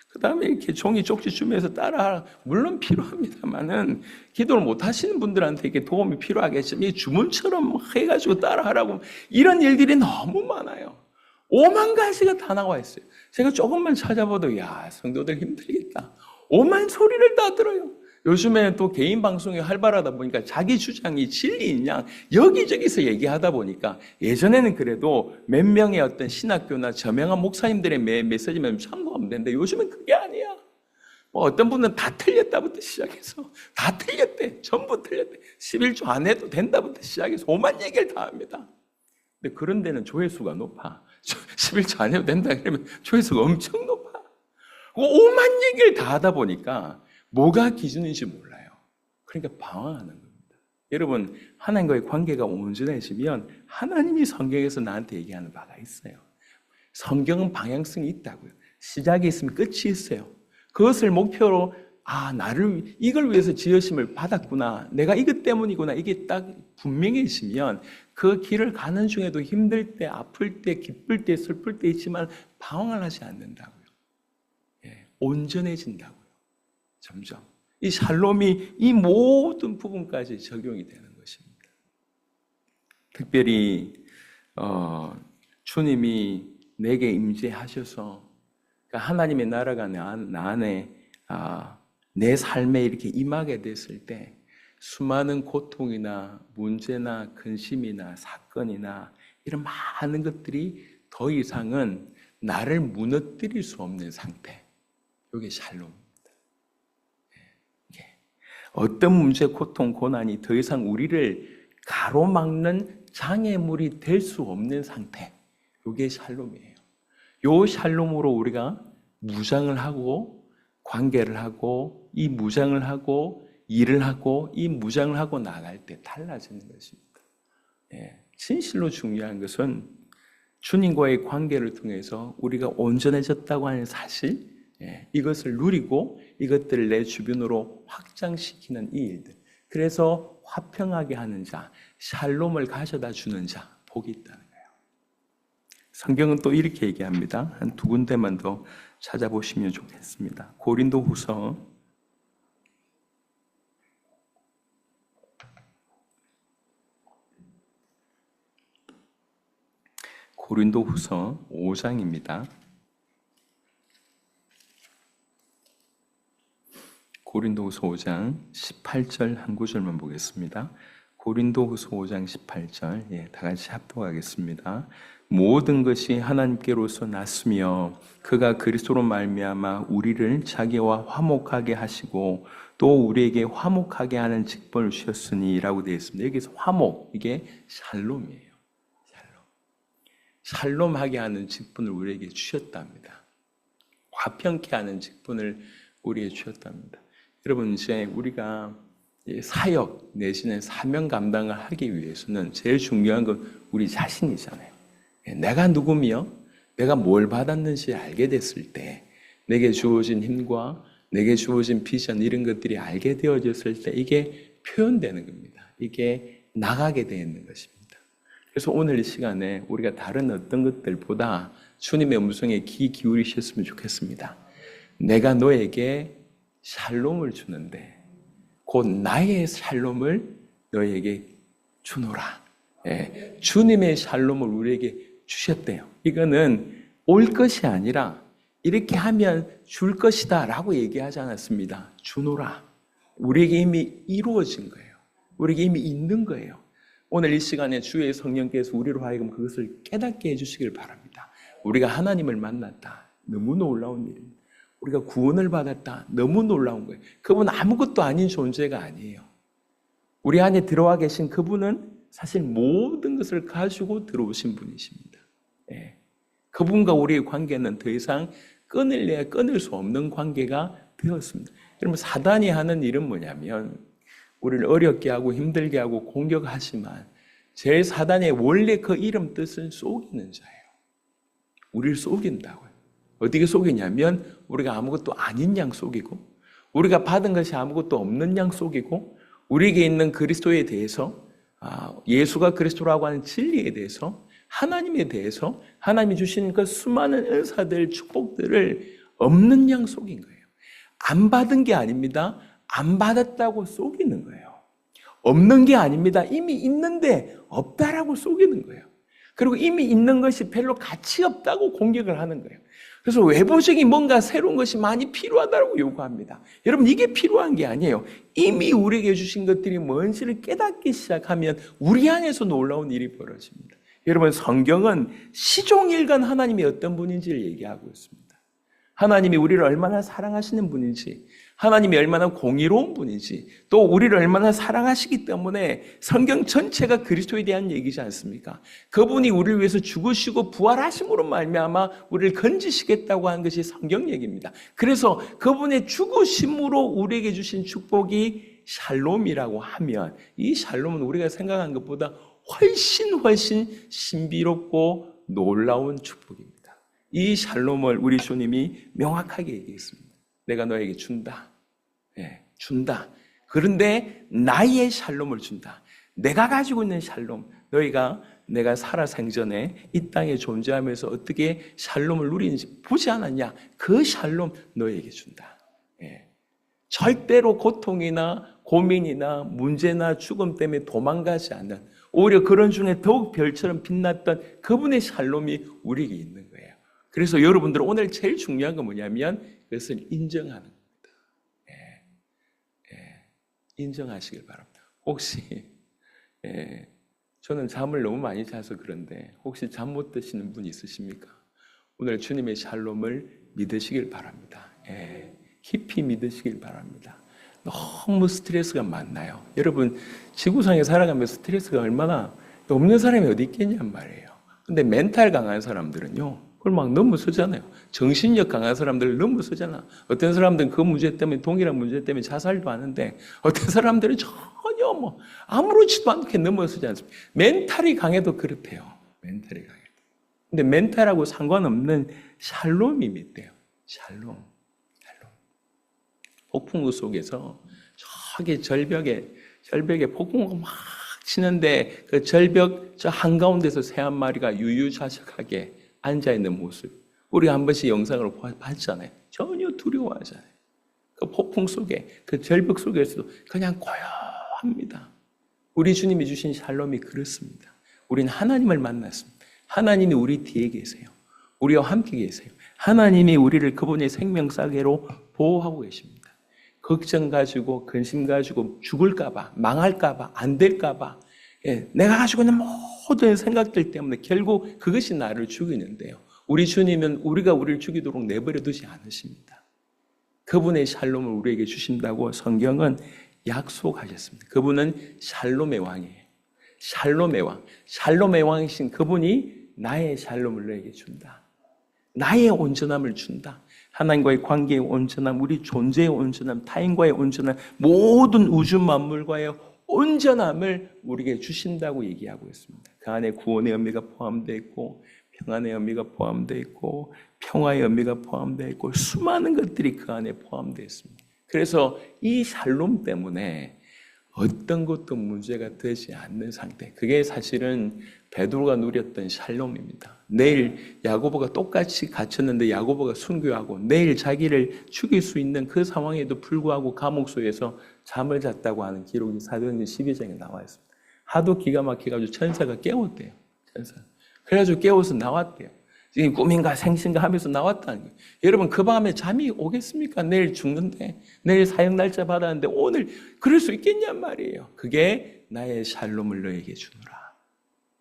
그 다음에 이렇게 종이 쪽지 주면서 따라하라. 물론 필요합니다만은 기도를 못 하시는 분들한테 이렇게 도움이 필요하겠지만 이 주문처럼 해가지고 따라하라고 이런 일들이 너무 많아요. 오만 가지가 다 나와 있어요. 제가 조금만 찾아봐도 야, 성도들 힘들겠다. 오만 소리를 다 들어요. 요즘에는 또 개인 방송이 활발하다 보니까 자기 주장이 진리인 양 여기저기서 얘기하다 보니까 예전에는 그래도 몇 명의 어떤 신학교나 저명한 목사님들의 메시지만 참고하면 되는데 요즘은 그게 아니야. 뭐 어떤 분은 다 틀렸다부터 시작해서 다 틀렸대. 전부 틀렸대. 11조 안 해도 된다부터 시작해서 오만 얘기를 다 합니다. 근데 그런 데는 조회수가 높아. 11조 안 해도 된다 그러면 조회수가 엄청 높아. 오만 얘기를 다 하다 보니까 뭐가 기준인지 몰라요. 그러니까 방황하는 겁니다. 여러분, 하나님과의 관계가 온전해지면 하나님이 성경에서 나한테 얘기하는 바가 있어요. 성경은 방향성이 있다고요. 시작이 있으면 끝이 있어요. 그것을 목표로 나를 이걸 위해서 지으심을 받았구나. 내가 이것 때문이구나. 이게 딱 분명해지면 그 길을 가는 중에도 힘들 때, 아플 때, 기쁠 때, 슬플 때 있지만 방황을 하지 않는다고요. 예, 온전해진다고요. 점점. 이 샬롬이 이 모든 부분까지 적용이 되는 것입니다. 특별히 주님이 내게 임재하셔서 그러니까 하나님의 나라가 나 안에 내 삶에 이렇게 임하게 됐을 때 수많은 고통이나 문제나 근심이나 사건이나 이런 많은 것들이 더 이상은 나를 무너뜨릴 수 없는 상태. 이게 샬롬입니다. 어떤 문제, 고통, 고난이 더 이상 우리를 가로막는 장애물이 될 수 없는 상태. 이게 샬롬이에요. 이 샬롬으로 우리가 무장을 하고 관계를 하고 이 무장을 하고 일을 하고 이 무장을 하고 나갈 때 달라지는 것입니다. 예, 진실로 중요한 것은 주님과의 관계를 통해서 우리가 온전해졌다고 하는 사실, 이것을 누리고 이것들을 내 주변으로 확장시키는 이 일들. 그래서 화평하게 하는 자, 샬롬을 가져다 주는 자, 복이 있다는 거예요. 성경은 또 이렇게 얘기합니다. 한 두 군데만 더 찾아보시면 좋겠습니다. 고린도후서 5장입니다. 고린도후서 5장 18절 한 구절만 보겠습니다. 고린도후서 5장 18절, 다 같이 합독하겠습니다. 모든 것이 하나님께로서 났으며 그가 그리스도로 말미암아 우리를 자기와 화목하게 하시고 또 우리에게 화목하게 하는 직분을 주셨으니라고 되어 있습니다. 여기서 화목, 이게 샬롬이에요. 샬롬하게 하는 직분을 우리에게 주셨답니다. 화평케 하는 직분을 우리에게 주셨답니다. 여러분, 이제 우리가 사역 내지는 사명 감당을 하기 위해서는 제일 중요한 건 우리 자신이잖아요. 내가 누구며 내가 뭘 받았는지 알게 됐을 때, 내게 주어진 힘과 내게 주어진 비전, 이런 것들이 알게 되어졌을 때 이게 표현되는 겁니다. 이게 나가게 되는 것입니다. 그래서 오늘 이 시간에 우리가 다른 어떤 것들보다 주님의 음성에 귀 기울이셨으면 좋겠습니다. 내가 너에게 샬롬을 주는데 곧 나의 샬롬을 너에게 주노라. 예, 주님의 샬롬을 우리에게 주셨대요. 이거는 올 것이 아니라 이렇게 하면 줄 것이다 라고 얘기하지 않았습니다. 주노라. 우리에게 이미 이루어진 거예요. 우리에게 이미 있는 거예요. 오늘 이 시간에 주의 성령께서 우리로 하여금 그것을 깨닫게 해주시길 바랍니다. 우리가 하나님을 만났다. 너무 놀라운 일입니다. 우리가 구원을 받았다. 너무 놀라운 거예요. 그분 아무것도 아닌 존재가 아니에요. 우리 안에 들어와 계신 그분은 사실 모든 것을 가지고 들어오신 분이십니다. 예. 그분과 우리의 관계는 더 이상 끊을래야 끊을 수 없는 관계가 되었습니다. 여러분, 사단이 하는 일은 뭐냐면 우리를 어렵게 하고 힘들게 하고 공격하지만 제일 사단의 원래 그 이름 뜻은 속이는 자예요. 우리를 속인다고요. 어떻게 속이냐면 우리가 아무것도 아닌 양 속이고, 우리가 받은 것이 아무것도 없는 양 속이고, 우리에게 있는 그리스도에 대해서, 예수가 그리스도라고 하는 진리에 대해서, 하나님에 대해서, 하나님이 주시는 그 수많은 은사들, 축복들을 없는 양 속인 거예요. 안 받은 게 아닙니다. 안 받았다고 속이는 거예요. 없는 게 아닙니다. 이미 있는데 없다라고 속이는 거예요. 그리고 이미 있는 것이 별로 가치 없다고 공격을 하는 거예요. 그래서 외부적인 뭔가 새로운 것이 많이 필요하다고 요구합니다. 여러분, 이게 필요한 게 아니에요. 이미 우리에게 주신 것들이 뭔지를 깨닫기 시작하면 우리 안에서 놀라운 일이 벌어집니다. 여러분, 성경은 시종일관 하나님이 어떤 분인지를 얘기하고 있습니다. 하나님이 우리를 얼마나 사랑하시는 분인지, 하나님이 얼마나 공의로운 분인지, 또 우리를 얼마나 사랑하시기 때문에 성경 전체가 그리스도에 대한 얘기지 않습니까? 그분이 우리를 위해서 죽으시고 부활하심으로 말미암아 우리를 건지시겠다고 하는 것이 성경 얘기입니다. 그래서 그분의 죽으심으로 우리에게 주신 축복이 샬롬이라고 하면 이 샬롬은 우리가 생각한 것보다 훨씬 신비롭고 놀라운 축복입니다. 이 샬롬을 우리 주님이 명확하게 얘기했습니다. 내가 너에게 준다. 예, 준다. 그런데 나의 샬롬을 준다. 내가 가지고 있는 샬롬. 너희가 내가 살아 생전에 이 땅에 존재하면서 어떻게 샬롬을 누리는지 보지 않았냐? 그 샬롬 너에게 준다. 예. 절대로 고통이나 고민이나 문제나 죽음 때문에 도망가지 않는, 오히려 그런 중에 더욱 별처럼 빛났던 그분의 샬롬이 우리에게 있는 거예요. 그래서 여러분들 오늘 제일 중요한 건 뭐냐면 그것을 인정하는 겁니다. 인정하시길 바랍니다. 혹시 저는 잠을 너무 많이 자서 그런데 혹시 잠 못 드시는 분 있으십니까? 오늘 주님의 샬롬을 믿으시길 바랍니다. 깊이 믿으시길 바랍니다. 너무 스트레스가 많나요? 여러분, 지구상에 살아가면서 스트레스가 얼마나 없는 사람이 어디 있겠냔 말이에요. 근데 멘탈 강한 사람들은요, 그걸 막 너무 쓰잖아요. 정신력 강한 사람들 너무 쓰잖아. 어떤 사람들은 그 문제 때문에, 동일한 문제 때문에 자살도 하는데, 어떤 사람들은 전혀 아무렇지도 않게 넘어서지 않습니다. 멘탈이 강해도 그렇대요. 멘탈이 강해도. 근데 멘탈하고 상관없는 샬롬이 있대요. 샬롬. 폭풍우 속에서 저기 절벽에 폭풍우가 막 치는데 그 절벽 저 한가운데서 새 한 마리가 유유자적하게 앉아있는 모습, 우리가 한 번씩 영상으로 봤잖아요. 전혀 두려워하지 않아요. 그 폭풍 속에, 그 절벽 속에서도 그냥 고요합니다. 우리 주님이 주신 샬롬이 그렇습니다. 우리는 하나님을 만났습니다. 하나님이 우리 뒤에 계세요. 우리와 함께 계세요. 하나님이 우리를 그분의 생명싸개로 보호하고 계십니다. 걱정 가지고, 근심 가지고 죽을까봐, 망할까봐, 안 될까봐, 내가 가지고 있는 모든 생각들 때문에 결국 그것이 나를 죽이는데요. 우리 주님은 우리가 우리를 죽이도록 내버려 두지 않으십니다. 그분의 샬롬을 우리에게 주신다고 성경은 약속하셨습니다. 그분은 샬롬의 왕이에요. 샬롬의 왕. 샬롬의 왕이신 그분이 나의 샬롬을 너에게 준다. 나의 온전함을 준다. 하나님과의 관계의 온전함, 우리 존재의 온전함, 타인과의 온전함, 모든 우주 만물과의 온전함을 우리에게 주신다고 얘기하고 있습니다. 그 안에 구원의 의미가 포함되어 있고 평안의 의미가 포함되어 있고 평화의 의미가 포함되어 있고 수많은 것들이 그 안에 포함되어 있습니다. 그래서 이 샬롬 때문에 어떤 것도 문제가 되지 않는 상태. 그게 사실은 베드로가 누렸던 샬롬입니다. 내일 야고보가 똑같이 갇혔는데 야고보가 순교하고 내일 자기를 죽일 수 있는 그 상황에도 불구하고 감옥소에서 잠을 잤다고 하는 기록이 사도행전 12장에 나와 있습니다. 하도 기가 막혀가지고 천사가 깨웠대요. 천사. 그래가지고 깨워서 나왔대요. 지금 꿈인가 생신가 하면서 나왔다는 거예요. 여러분 그 밤에 잠이 오겠습니까? 내일 죽는데 내일 사형 날짜 받았는데 오늘 그럴 수 있겠냔 말이에요. 그게 나의 샬롬을 너에게 주노라.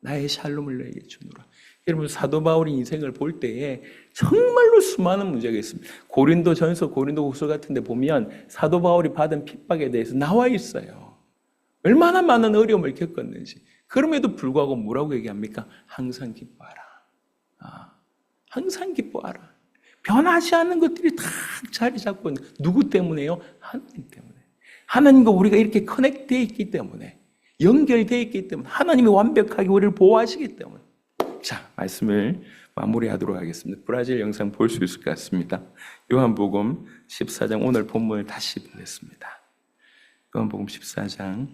나의 샬롬을 너에게 주노라. 여러분 사도 바울의 인생을 볼 때에 정말로 수많은 문제가 있습니다. 고린도전서, 고린도후서 같은 데 보면 사도 바울이 받은 핍박에 대해서 나와 있어요. 얼마나 많은 어려움을 겪었는지. 그럼에도 불구하고 뭐라고 얘기합니까? 항상 기뻐하라. 항상 기뻐하라. 변하지 않는 것들이 다 자리 잡고 있는 누구 때문에요? 하나님 때문에. 하나님과 우리가 이렇게 커넥되어 있기 때문에, 연결되어 있기 때문에, 하나님이 완벽하게 우리를 보호하시기 때문에. 자, 말씀을 마무리하도록 하겠습니다. 브라질 영상 볼 수 있을 것 같습니다. 요한복음 14장 오늘 본문을 다시 보겠습니다. 요한복음 14장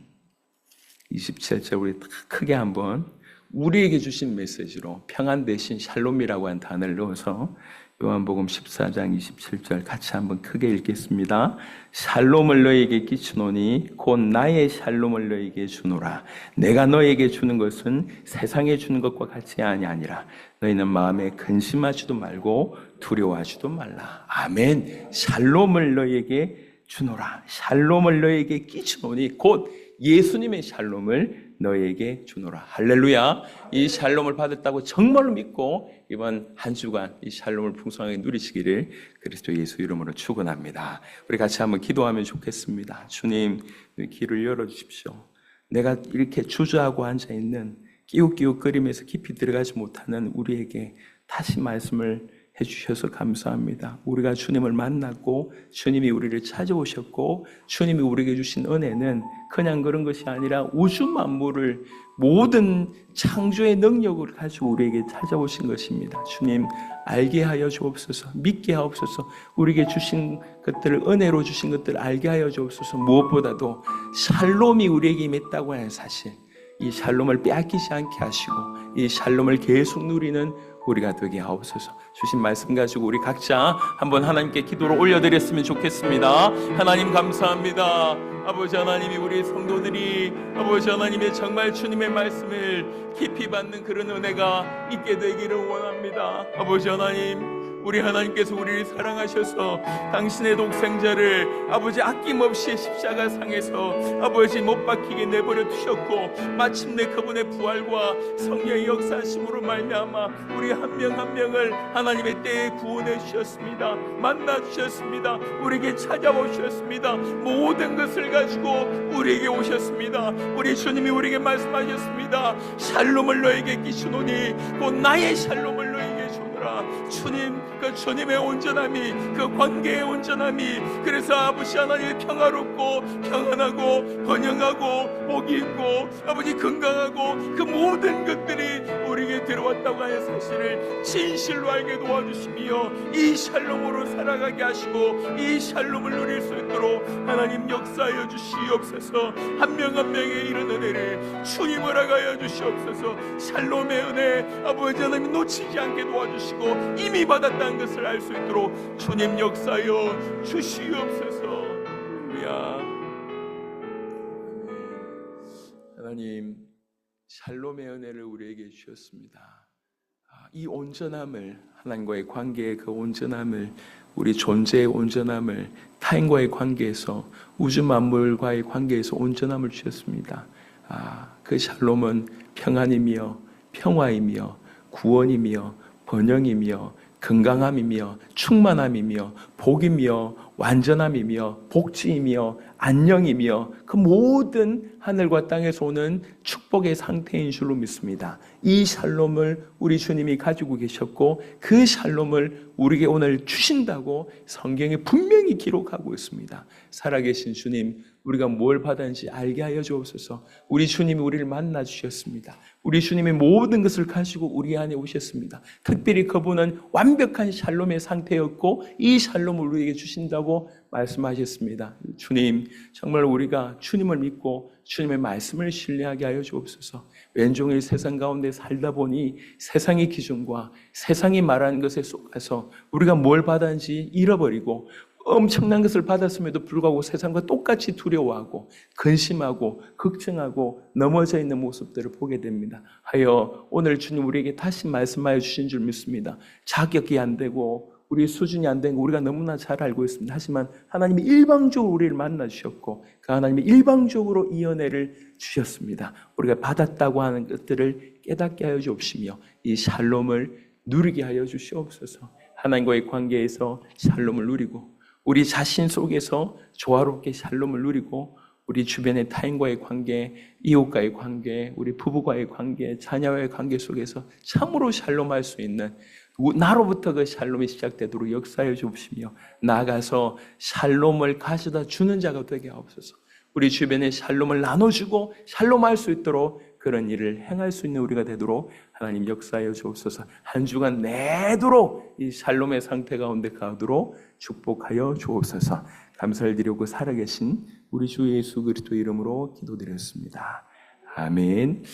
27절 우리 크게 한번 우리에게 주신 메시지로 평안 대신 샬롬이라고 한 단어를 넣어서 요한복음 14장 27절 같이 한번 크게 읽겠습니다. 샬롬을 너에게 끼치노니 곧 나의 샬롬을 너에게 주노라. 내가 너에게 주는 것은 세상에 주는 것과 같이 아니라 너희는 마음에 근심하지도 말고 두려워하지도 말라. 아멘. 샬롬을 너에게 주노라. 샬롬을 너에게 끼치노니 곧 예수님의 샬롬을 너에게 주노라. 할렐루야. 이 샬롬을 받았다고 정말로 믿고 이번 한 주간 이 샬롬을 풍성하게 누리시기를 그리스도 예수 이름으로 축원합니다. 우리 같이 한번 기도하면 좋겠습니다. 주님, 길을 열어주십시오. 내가 이렇게 주저하고 앉아있는 끼욱끼욱거리면서 깊이 들어가지 못하는 우리에게 다시 말씀을 해주셔서 감사합니다. 우리가 주님을 만났고 주님이 우리를 찾아오셨고 주님이 우리에게 주신 은혜는 그냥 그런 것이 아니라 우주 만물을 모든 창조의 능력을 가지고 우리에게 찾아오신 것입니다. 주님 알게 하여 주옵소서. 믿게 하옵소서. 우리에게 주신 것들을 은혜로 주신 것들을 알게 하여 주옵소서. 무엇보다도 샬롬이 우리에게 임했다고 하는 사실, 이 샬롬을 빼앗기지 않게 하시고 이 샬롬을 계속 누리는 우리가 되게 하옵소서. 주신 말씀 가지고 우리 각자 한번 하나님께 기도를 올려드렸으면 좋겠습니다. 하나님 감사합니다. 아버지 하나님이 우리 성도들이 아버지 하나님의 정말 주님의 말씀을 깊이 받는 그런 은혜가 있게 되기를 원합니다. 아버지 하나님, 우리 하나님께서 우리를 사랑하셔서 당신의 독생자를 아버지 아낌없이 십자가상에서 아버지 못 박히게 내버려 두셨고 마침내 그분의 부활과 성령의 역사하심으로 말미암아 우리 한 명 한 명을 하나님의 때에 구원해 주셨습니다. 만나 주셨습니다. 우리에게 찾아오셨습니다. 모든 것을 가지고 우리에게 오셨습니다. 우리 주님이 우리에게 말씀하셨습니다. 샬롬을 너에게 끼치노니 곧 나의 샬롬을 너에게 주노라. 주님, 그 주님의 온전함이, 그 관계의 온전함이, 그래서 아버지 하나님의 평화롭고 평안하고 번영하고 복이 있고 아버지 건강하고 그 모든 것들이 우리에게 들어왔다고 하는 사실을 진실로 알게 도와주시며 이 샬롬으로 살아가게 하시고 이 샬롬을 누릴 수 있도록 하나님 역사하여 주시옵소서. 한 명 한 명의 이런 은혜를 주님 허락하여 주시옵소서. 샬롬의 은혜 아버지 하나님 놓치지 않게 도와주시고 이미 받았다는 것을 알 수 있도록 주님 역사하여 주시옵소서. 할렐루야. 하나님, 샬롬의 은혜를 우리에게 주셨습니다. 이 온전함을, 하나님과의 관계의 그 온전함을, 우리 존재의 온전함을 타인과의 관계에서, 우주 만물과의 관계에서 온전함을 주셨습니다. 그 샬롬은 평안이며 평화이며 구원이며 번영이며 건강함이며 충만함이며 복이며 완전함이며 복지이며 안녕이며 그 모든 하늘과 땅에서 오는 축복의 상태인 줄로 믿습니다. 이 샬롬을 우리 주님이 가지고 계셨고 그 샬롬을 우리에게 오늘 주신다고 성경에 분명히 기록하고 있습니다. 살아계신 주님, 우리가 뭘 받았는지 알게 하여 주옵소서. 우리 주님이 우리를 만나 주셨습니다. 우리 주님이 모든 것을 가지고 우리 안에 오셨습니다. 특별히 그분은 완벽한 샬롬의 상태였고 이 샬롬을 우리에게 주신다고 말씀하셨습니다. 주님, 정말 우리가 주님을 믿고 주님의 말씀을 신뢰하게 하여 주옵소서. 왼종일 세상 가운데 살다 보니 세상의 기준과 세상이 말하는 것에 속아서 우리가 뭘 받았는지 잃어버리고 엄청난 것을 받았음에도 불구하고 세상과 똑같이 두려워하고 근심하고 걱정하고 넘어져 있는 모습들을 보게 됩니다. 하여 오늘 주님 우리에게 다시 말씀하여 주신 줄 믿습니다. 자격이 안 되고 우리 수준이 안 된 거 우리가 너무나 잘 알고 있습니다. 하지만 하나님이 일방적으로 우리를 만나 주셨고 그 하나님이 일방적으로 이 은혜를 주셨습니다. 우리가 받았다고 하는 것들을 깨닫게 하여 주옵시며 이 샬롬을 누리게 하여 주시옵소서. 하나님과의 관계에서 샬롬을 누리고 우리 자신 속에서 조화롭게 샬롬을 누리고 우리 주변의 타인과의 관계, 이웃과의 관계, 우리 부부과의 관계, 자녀와의 관계 속에서 참으로 샬롬할 수 있는 나로부터 그 샬롬이 시작되도록 역사해 주시며 나아가서 샬롬을 가져다 주는 자가 되게 하옵소서. 우리 주변에 샬롬을 나눠주고 샬롬할 수 있도록 그런 일을 행할 수 있는 우리가 되도록 하나님 역사하여 주옵소서. 한 주간 내도록 이 샬롬의 상태 가운데 가도록 축복하여 주옵소서. 감사를 드리고 살아계신 우리 주 예수 그리스도 이름으로 기도드렸습니다. 아멘.